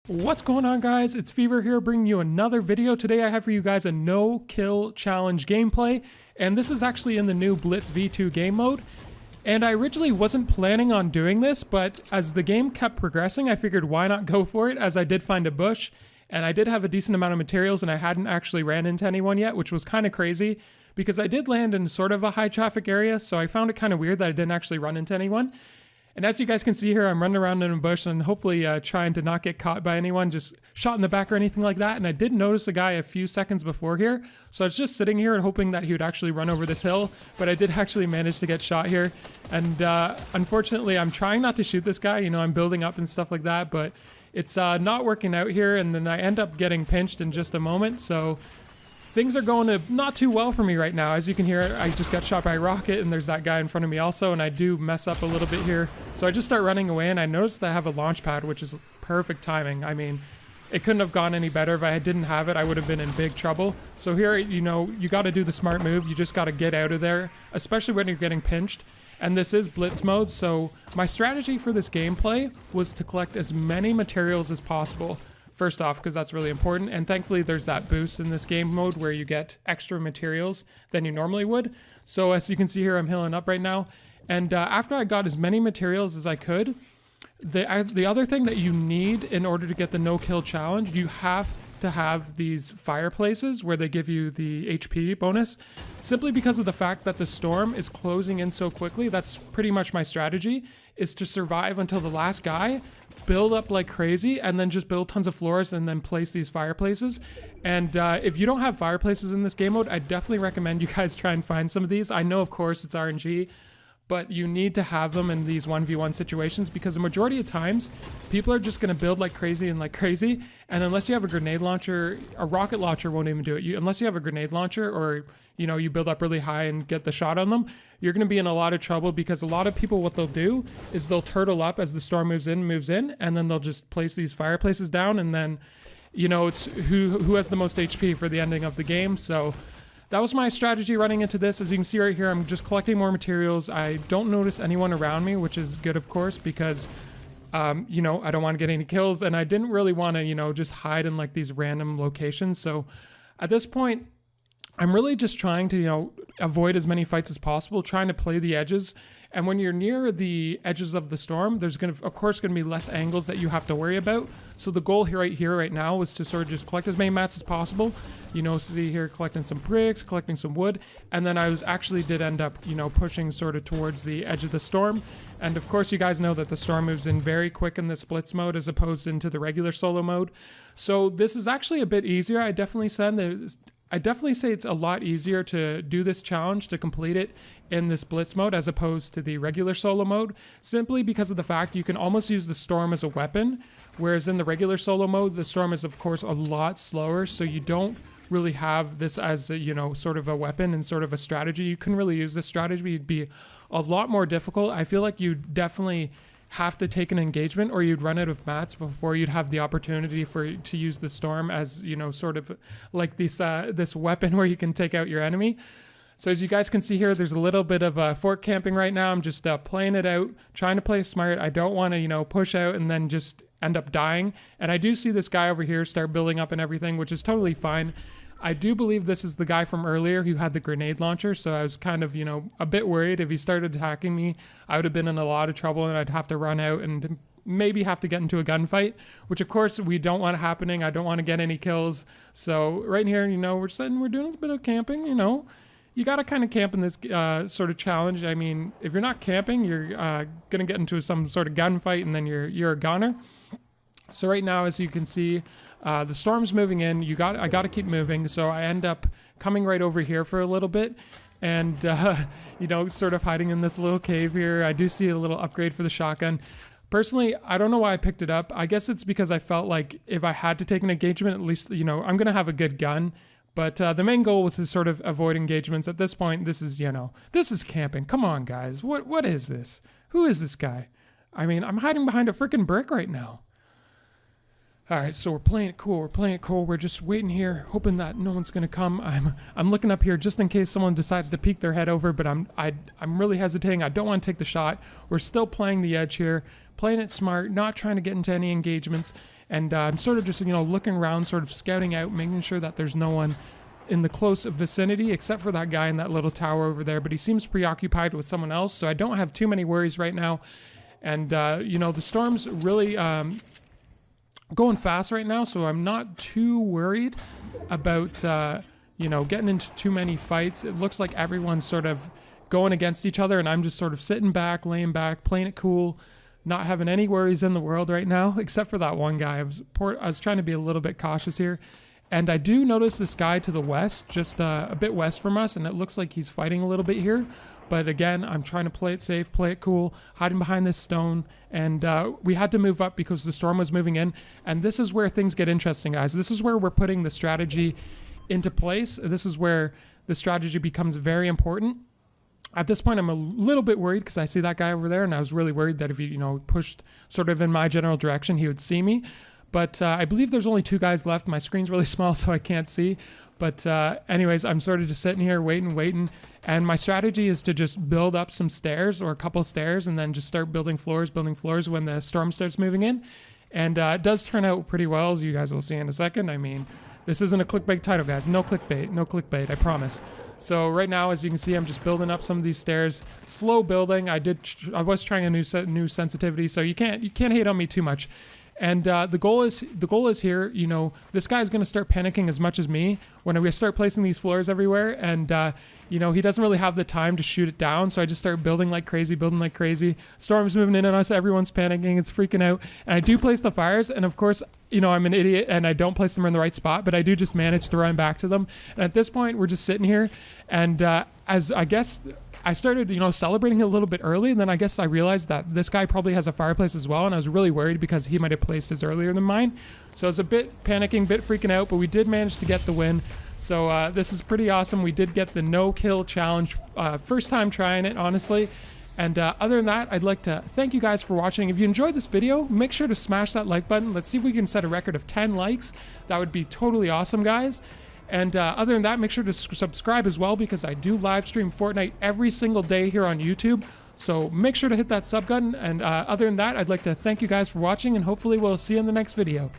What's going on, guys? It's Fever here bringing you another video. Today I have for you guys a no-kill challenge gameplay, and this is actually in the new Blitz V2 game mode. And I originally wasn't planning on doing this, but as the game kept progressing, I figured why not go for it, as I did find a bush, and I did have a decent amount of materials, and I hadn't actually ran into anyone yet, which was kind of crazy, because I did land in sort of a high traffic area, so I found it kind of weird that I didn't actually run into anyone. And as you guys can see here, I'm running around in a bush and hopefully trying to not get caught by anyone, just shot in the back or anything like that. And I did notice a guy a few seconds before here. So I was just sitting here and hoping that he would actually run over this hill. But I did actually manage to get shot here. And unfortunately, I'm trying not to shoot this guy. You know, I'm building up and stuff like that. But it's not working out here. And then I end up getting pinched in just a moment. So things are going not too well for me right now. As you can hear, I just got shot by a rocket, and there's that guy in front of me also, and I do mess up a little bit here. So I just start running away, and I noticed that I have a launch pad, which is perfect timing. I mean, it couldn't have gone any better. If I didn't have it, I would have been in big trouble. So here, you know, you got to do the smart move. You just got to get out of there, especially when you're getting pinched. And this is Blitz mode, so my strategy for this gameplay was to collect as many materials as possible. First off, because that's really important, and thankfully there's that boost in this game mode where you get extra materials than you normally would. So as you can see here, I'm healing up right now, and after I got as many materials as I could, the other thing that you need in order to get the no-kill challenge, you have to have these fireplaces where they give you the HP bonus, simply because of the fact that the storm is closing in so quickly. That's pretty much my strategy, is to survive until the last guy, build up like crazy, and then just build tons of floors and then place these fireplaces. And if you don't have fireplaces in this game mode, I definitely recommend you guys try and find some of these. I know, of course, it's RNG, but you need to have them in these 1v1 situations, because the majority of times people are just going to build like crazy, and unless you have a grenade launcher, a rocket launcher won't even do it. Unless you have a grenade launcher, or you know, you build up really high and get the shot on them, you're going to be in a lot of trouble, because a lot of people, what they'll do is they'll turtle up as the storm moves in, and then they'll just place these fireplaces down, and then, you know, it's who has the most HP for the ending of the game. So that was my strategy running into this. As you can see right here, I'm just collecting more materials. I don't notice anyone around me, which is good, of course, because you know, I don't want to get any kills, and I didn't really want to, you know, just hide in like these random locations. So at this point, I'm really just trying to, you know, avoid as many fights as possible, trying to play the edges. And when you're near the edges of the storm, there's going to, of course, going to be less angles that you have to worry about. So the goal here right now is to sort of just collect as many mats as possible. You know, see here, collecting some bricks, collecting some wood. And then I did end up, you know, pushing sort of towards the edge of the storm. And of course, you guys know that the storm moves in very quick in the Blitz mode as opposed into the regular solo mode. So this is actually a bit easier. I definitely say it's a lot easier to do this challenge, to complete it in this Blitz mode as opposed to the regular solo mode, simply because of the fact you can almost use the storm as a weapon, whereas in the regular solo mode, the storm is of course a lot slower, so you don't really have this as a, you know, sort of a weapon and sort of a strategy. You couldn't really use this strategy. It'd be a lot more difficult. I feel like you definitely have to take an engagement, or you'd run out of mats before you'd have the opportunity to use the storm as, you know, sort of like this weapon where you can take out your enemy. So as you guys can see here, there's a little bit of fort camping right now. I'm just playing it out, trying to play smart. I don't want to, you know, push out and then just end up dying. And I do see this guy over here start building up and everything, which is totally fine. I do believe this is the guy from earlier who had the grenade launcher, so I was kind of, you know, a bit worried. If he started attacking me, I would have been in a lot of trouble, and I'd have to run out and maybe have to get into a gunfight, which of course we don't want happening. I don't want to get any kills. So right here, you know, we're doing a bit of camping, you know. You got to kind of camp in this sort of challenge. I mean, if you're not camping, you're going to get into some sort of gunfight, and then you're a goner. So right now, as you can see, the storm's moving in. I got to keep moving. So I end up coming right over here for a little bit, and you know, sort of hiding in this little cave here. I do see a little upgrade for the shotgun. Personally, I don't know why I picked it up. I guess it's because I felt like if I had to take an engagement, at least, you know, I'm gonna have a good gun. But the main goal was to sort of avoid engagements. At this point, this is, you know, this is camping. Come on, guys. What is this? Who is this guy? I mean, I'm hiding behind a freaking brick right now. All right, so we're playing it cool. We're playing it cool. We're just waiting here, hoping that no one's gonna come. I'm looking up here just in case someone decides to peek their head over, but I'm really hesitating. I don't want to take the shot. We're still playing the edge here, playing it smart, not trying to get into any engagements, and I'm sort of just looking around, sort of scouting out, making sure that there's no one in the close vicinity except for that guy in that little tower over there. But he seems preoccupied with someone else, so I don't have too many worries right now. And the storm's really going fast right now, so I'm not too worried about getting into too many fights. It looks like everyone's sort of going against each other, and I'm just sort of sitting back, laying back, playing it cool, not having any worries in the world right now, except for that one guy. I was trying to be a little bit cautious here, and I do notice this guy to the west, just a bit west from us, and it looks like he's fighting a little bit here. But again, I'm trying to play it safe, play it cool, hiding behind this stone. And we had to move up because the storm was moving in. And this is where things get interesting, guys. This is where we're putting the strategy into place. This is where the strategy becomes very important. At this point, I'm a little bit worried because I see that guy over there. And I was really worried that if he, pushed sort of in my general direction, he would see me. But I believe there's only 2 guys left. My screen's really small, so I can't see. But anyways, I'm sort of just sitting here waiting. And my strategy is to just build up some stairs or a couple stairs and then just start building floors when the storm starts moving in. And it does turn out pretty well, as you guys will see in a second. I mean, this isn't a clickbait title, guys. No clickbait, I promise. So right now, as you can see, I'm just building up some of these stairs. Slow building. I was trying a new sensitivity, so you can't hate on me too much. And the goal is here, this guy's going to start panicking as much as me when we start placing these floors everywhere. And, he doesn't really have the time to shoot it down. So I just start building like crazy. Storm's moving in on us. Everyone's panicking. It's freaking out. And I do place the fires. And of course, I'm an idiot and I don't place them in the right spot, but I do just manage to run back to them. And at this point, we're just sitting here. And as I guess I started, celebrating a little bit early, and then I guess I realized that this guy probably has a fireplace as well, and I was really worried because he might have placed his earlier than mine. So I was a bit panicking, bit freaking out, but we did manage to get the win. So this is pretty awesome. We did get the no-kill challenge. First time trying it, honestly. And other than that, I'd like to thank you guys for watching. If you enjoyed this video, make sure to smash that like button. Let's see if we can set a record of 10 likes. That would be totally awesome, guys. And other than that, make sure to subscribe as well because I do live stream Fortnite every single day here on YouTube. So make sure to hit that sub button. And other than that, I'd like to thank you guys for watching and hopefully we'll see you in the next video.